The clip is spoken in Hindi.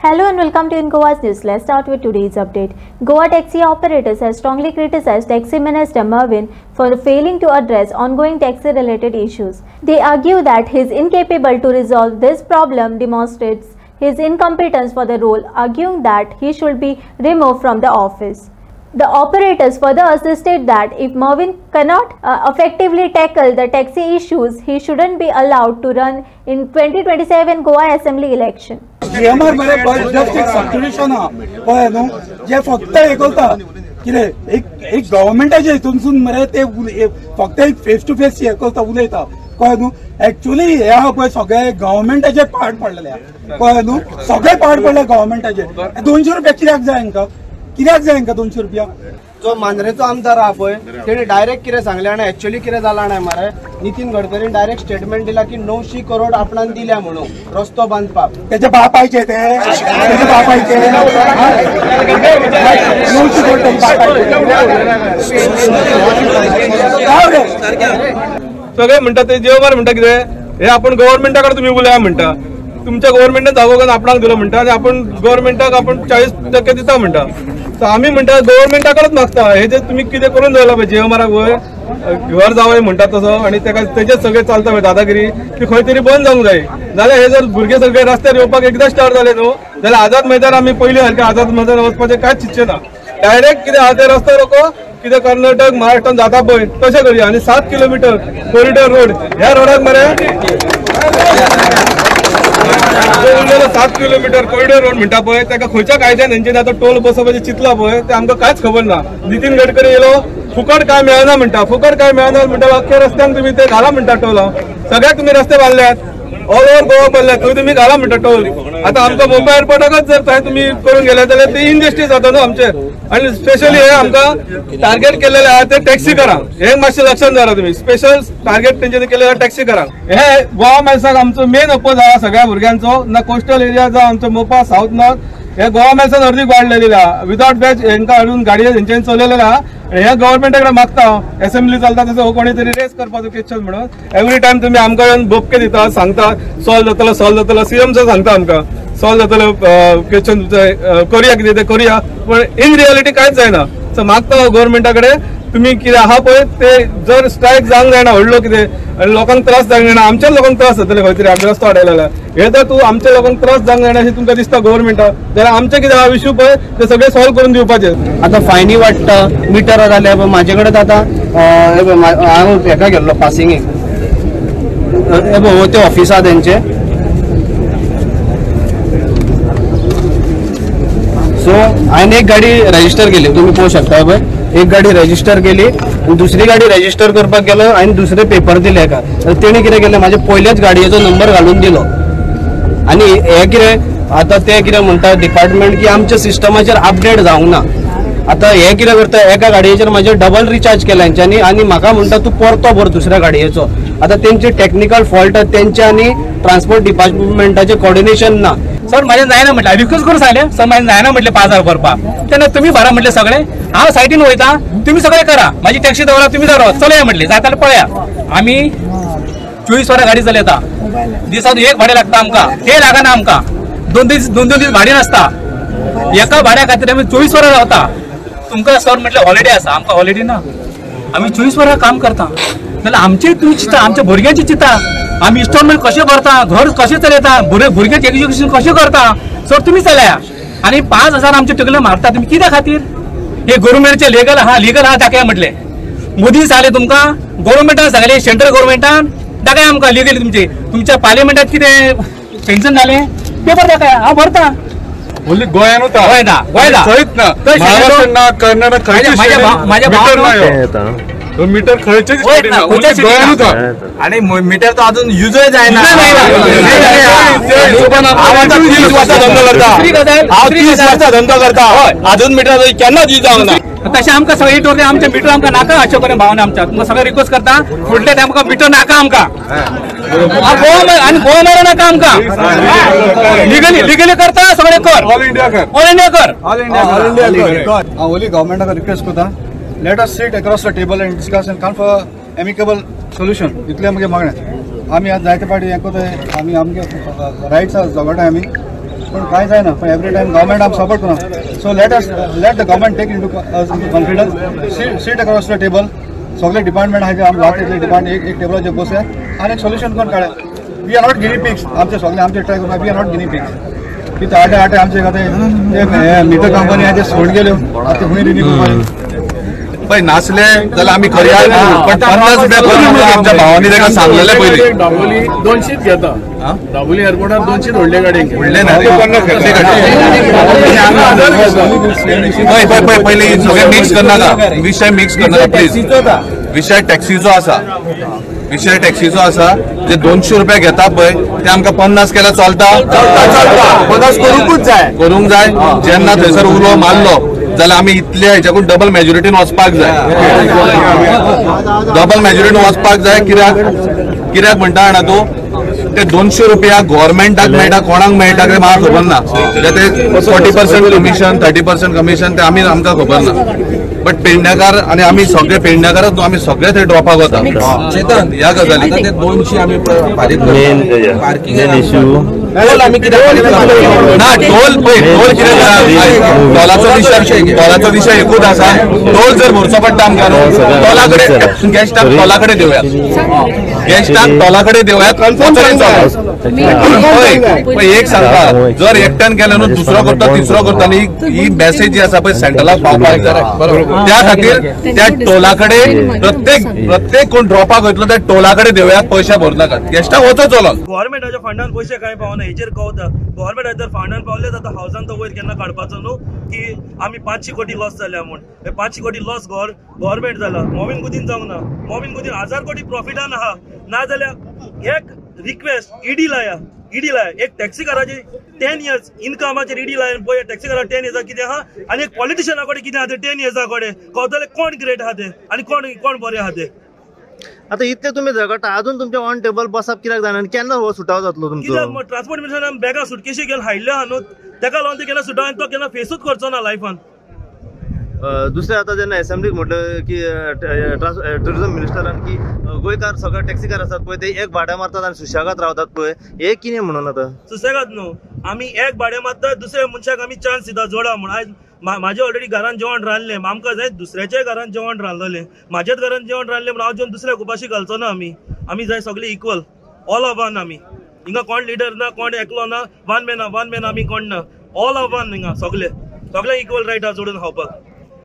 Hello and welcome to InGoa's News. Let's start with today's update. Goa taxi operators have strongly criticized Taxi Minister Mervyn for failing to address ongoing taxi-related issues. They argue that he is incapable to resolve this problem demonstrates his incompetence for the role, arguing that he should be removed from the office. The operators further assisted that if Mervyn cannot effectively tackle the taxi issues, he shouldn't be allowed to run in 2027 Goa Assembly election. GMR मध्ये जस्ट एक सॅच्युरेशन हा कळ्ळें न्हू जे फक्त हे करता कितें एक गव्हर्मेंटाच्या हितूनसून मरे ते फक्त एक फेस टू फेस हे करता उलयता कळ्ळें न्हू एक्चुअली हे हा पळय सगळे गव्हर्मेंटाचे पाड पडलेले कळ्ळें न्हू सगळे पाड पडले गव्हर्मेंटाचे 200 रुपया कित्याक जाय हांकां 200 रुपया जो मांद्रेचो आमदार हा पळय तेणे डायरेक्ट कितें सांगलें आनी एक्चुअली कितें जालां जाणां मरे नितीन गडकरीन डायरेक्ट स्टेटमेंट दिला की 900 करोड आपणान दिल्या म्हणून रस्तो बांदपाक त्याचे बापायचे त्याचे बापायचे 900 करोड सगळे म्हणतात ते जेवमार म्हणटा कितें हे आपण गव्हर्नमेंटाकडे तुम्ही उलया म्हणटा तुमच्या गव्हर्नमेंटान जागो आपणाक दिलो म्हणटा आणि आपण गव्हर्नमेंटाक आपण 40% दिता म्हणटा तर आम्ही म्हणटा गव्हर्नमेंटाकडेच मागता हे जे तुम्ही कितें करून दवरला पळय जेवमाराक वय घर जावंय म्हणटा तसो आणि तेजेच सगळे चलता पळय दादागिरी ती खंय तरी बंद जावंक जाय जाल्यार हे जर भुरगे सगळे रस्त्यार येवपाक एकदां स्टार्ट जाले न्हू जाल्यार आझाद मैदान आमी पयलीं सारकें आझाद मैदान वचपाचें कांयच चिंतचे ना डायरेक्ट कितें आहा ते रस्तो रोको कितें कर्नाटक महाराष्ट्रान जाता पळय तशें करया आनी 7 किलोमीटर कॉरिडॉर रोड ह्या रोडाक मरे 7 किलोमीटर कॉरिडॉर रोड म्हणटा पळय ताका खंयच्या कायद्यान हेंचेनी आतां टोल बसोवपाचें चिंतला पळय ते आमकां कांयच खबर ना नितीन गडकरी येयलो फुकट काय मेळना म्हणटा फुकट काय मेळना म्हणटा अख्ख्या रस्त्यांक तुम्ही ते घाला म्हणटा टोल सगळ्याक तुम्ही रस्ते बांदल्यात ऑल ओव्हर गोवा बांदल्यात थंय तुम्ही घाला म्हणटा टोल आता आमकां मुंबय एअरपोर्टाकच जर थंय तुम्ही करून गेले जाल्यार ते इनजस्टीस जाता न्हू आमचेर आणि स्पेशली हे आमकां टार्गेट केलेले आहा ते टॅक्सी करांक हे मातशें लक्षात दवरा तुम्ही स्पेशल टार्गेट तेंच्यांनी केलेले टॅक्सी करांक हे गोवा मेल्साक आमचो मेन अपोज आहा सगळ्या भुरग्यांचो ना कोस्टल एरिया जावं आमचो मोपा साऊथ नॉर्थ हे गोवा मेल्सान अर्दीक वाडलेले आहा विदाउट बॅच हेंकां हाडून गाडयो हेंच्यांनी चलयलेले आहा हे गव्हर्नमेंटाकडे मागता असेंब्ली चलता तसो कोणी तरी रेस करपाचो क्वेश्चन म्हणून एवरी टाइम तुम्ही आमकां बोपके दिता सांगता सॉल्व जातलो सीएम सांगता आमकां सॉल्व जातलो क्वेश्चन करूया कितें ते करूया पण इन रियालिटी कांयच जायना सो मागता गव्हर्नमेंटाकडे तुम्ही कितें आहा पळय ते जर स्ट्रायक जावंक जायना व्हडलो कितें आनी लोकांक त्रास जावंक जायना आमच्याच लोकांक त्रास जातले खंय तरी आमचे रस्तो अडयलेला हे जर तूं आमच्या लोकांक त्रास जावंक जायना अशें तुमकां दिसता गव्हर्नमेंटाक जाल्यार आमचे कितें आहा इश्यू पळय ते सगळे सॉल्व करून दिवपाचे आता फायनी वाडटा मिटर जाले म्हाजे कडेन आतां हांव हेका गेल्लो पासिंगेक ते ऑफिस आहा तेंचे सो हांवें एक गाडी रजिस्टर केली तुम्ही पळोवंक शकता पळय एक गाडी रजिस्टर केली दुसरी गाडी रजिस्टर करपाक गेलो हांवें दुसरे पेपर दिले हेका तेणी कितें केलें म्हाज्या पयल्याच गाडयेचो नंबर घालून दिलो आनी हे कितें आतां ते कितें म्हणटा डिपार्टमेंट की आमच्या सिस्टमाचेर अपडेट जावंक ना आतां हे कितें करता एका गाडयेचेर म्हाजे डबल रिचार्ज केला हेंच्यांनी आनी म्हाका म्हणटा तूं परतो भर दुसऱ्या गाडयेचो आतां तेंचे टेक्निकल फॉल्ट तेंचे आनी ट्रान्सपोर्ट डिपार्टमेंटाचे कोऑर्डिनेशन ना सर माझ्या जायना म्हटलं रिक्वेस्ट करून सांगले सर माझ्या जायना म्हटले 5000 भरपाक तेन्ना तुम्ही भरा म्हटले सगळे हांव सायटीन वयता तुम्ही सगळे करा माझी टॅक्सी दवरा तुम्ही दवरा चलया म्हटले जाता जाल्यार पळया आमी 24 वरां गाडी चलयता दिसाक एक भाडें लागता आमकां ते लागना आमकां दोन दीस भाडें नासता एका भाड्या खातीर आमी 24 वरां रावता तुमकां सर म्हटले हॉलिडे आसा आमकां हॉलिडे ना आमी 24 वरां काम करता जाल्यार आमचे तुम्ही चिंता आमच्या भुरग्यांची चिंता आम्ही इन्स्टॉलमेंट कशें भरता घर कशें चलयता भुरग्यांचे एज्युकेशन कशें करता सर तुमी चलया आनी 5000 आमचे टकले मारता तुमी कित्या खातीर हे गव्हर्नमेंटचे लिगल आहा दाखया म्हटले मोदी सांगले तुमकां गव्हर्नमेंटान सांगले सेंट्रल गव्हर्नमेंटान दाखया आमकां लिगली तुमच्या पार्लिमेंटात कितें सँक्शन जालें पेपर दाखया हांव भरता ओन्ली गोंयानूच गोंयदा खंयच ना महाराष्ट्र ना कर्नाटक माझ्या मीटर खंयचे गोंयानूच आणि मीटर तो अजून युजय जायना धंदो करता अजून मीटर केन्ना यूज जावंक ना तशें आमकां सगळे टोटल आमचे मीटर आमकां नाका अशें करून भावना आमच्या तुमकां सगळे रिक्वेस्ट करता फुडले टायम आमकां मीटर नाका आमकां आनी गोवा मेळो नाका आमकां लिगली करता सगळे कर ऑल इंडिया कर हांव ओली गव्हर्नमेंटाक रिक्वेस्ट करता let us sit across the table and discuss and come for amicable solution इतले आमगे मागणे आमी आज जायते पाटी हें कोताय आमी आमगे रायट्स जगताय आमी पण काय जायना पण एवरी टाइम गव्हर्मेंट आम सपोर्ट करना so let the government take into confidence sit across the table सगळे डिपार्टमेंट आहे आम लागले डिपार्टमेंट एक टेबलाचेर बसया आनी एक सोल्युशन करून काढया we are not guinea pigs आमचे सगळे आमचे ट्राय करना we are not guinea pigs कितें आटे आमचे ते मीटर कंपनी आहे ते सोड गेल्यो आतां खंय रिन्यू पळय नासले जाल्यार आमी करया पण 50 रुपया करून आमच्या भावांनी ताका सांगलेले पयलीं दाबोली 200 घेता दाबोली एअरपोर्टार 200 व्हडले गाडयेक व्हडले ना पळय पयलीं सगळे मिक्स करनाका विशय मिक्स करनाका प्लीज विशय टॅक्सीचो आसा जे 200 रुपया घेता पळय ते आमकां 50 केल्यार चलता 50 करूंक जाय जेन्ना थंयसर उलो मारलो जाल्यार आमी इतले हेच्याकून डबल मेजॉरिटीन वचपाक जाय कित्याक म्हणटा जाणा तूं ते 200 रुपया गव्हर्मेंटाक मेळटा कोणाक मेळटा ते म्हाका खबर ना ते 40% कमिशन 30% कमिशन ते आमकां खबर ना बट पेडणेकार आनी आमी सगळे पेडणेकारात आमी सगळे थंय ड्रॉपाक वता चेतन ह्या गजाली 200 आमी फारीक पार्किंग इश्यू टोल आमी कित्याक ना टोल टोलाचो विशय एकूच आसा टोल जर भरचो पडटा आमकां टोला कडेन गॅस्टाक टोला कडेन देवयात पळय एक सांगता जर एकट्यान केलें न्हू दुसरो करता तिसरो करता आनी ही मॅसेज जी आसा पळय सेंट्रलाक पावपाक जाय त्या खातीर त्या टोला कडेन प्रत्येक कोण ड्रॉपाक वयतलो त्या टोला कडेन देवयात पयशे भरनाकात गॅस्टाक वचो चलोन गव्हर्मेंटाच्या फंडान पयशे कांय पावना हेचेर कळटा गव्हर्मेंट जर फंडान पावले जाता हावसान तो वयर केन्ना काडपाचो न्हू की आमी 500 कोटी लॉस जाल्या म्हूण 500 कोटी लॉस गव्हर्मेंट जाला मोमीन गुदीन जावंक ना मोमीन गुदीन 1000 कोटी प्रॉफिटान आहा ना जाल्यार एक रिक्वेस्ट ईडी लाया एक टॅक्सी काराची 10 इयर्स इनकमाचेर ईडी लायन पळय टॅक्सी कारार 10 इयर्सा कितें आहा आनी एक पॉलिटिशियना कडेन कितें आहा ते 10 इयर्सा कडेन कळटलें कोण ग्रेट आहा ते आनी कोण बरें आहा ते आता इतले तुम्ही झगडटा अजून तुमच्या ऑन टेबल बसप कित्याक जायना आनी केन्ना हो सुटाव जातलो तुमचो कित्याक ट्रान्सपोर्ट मिनिस्टरान बॅगा सुटकेशी गेल हाडले आहा न्हू तेका लागून ते केन्ना सुटाव आनी तो केन्ना फेसूच करचो ना लायफान दुसरे आता जेन्ना असेंब्लीक म्हटलं की टुरिझम मिनिस्टरान की गोंयकार सगळे टॅक्सीकार आसात पळय ते एक भाड्या मारतात आनी सुशेगाद रावतात पळय हे कितें म्हणून आता सुशेगाद न्हू आमी एक भाड्या मारतात दुसऱ्या मनशाक आमी चान्स दिता जोडा म्हण आयज म्हाजे ऑलरेडी घरान जेवण रांदलें आमकां जाय दुसऱ्याच्याय घरान जेवण रांदलें म्हाज्याच घरान जेवण रांदलें म्हणून हांव जेवन दुसऱ्याक उपाशी घालचो ना आमी जाय सगळे इक्वल ऑल ऑफ वन आमी हिंगा कोण लिडर ना कोण एकलो ना वन मॅन आमी कोण ना ऑल ऑफ वन हिंगा सगळे इक्वल रायट आहा जोडून खावपाक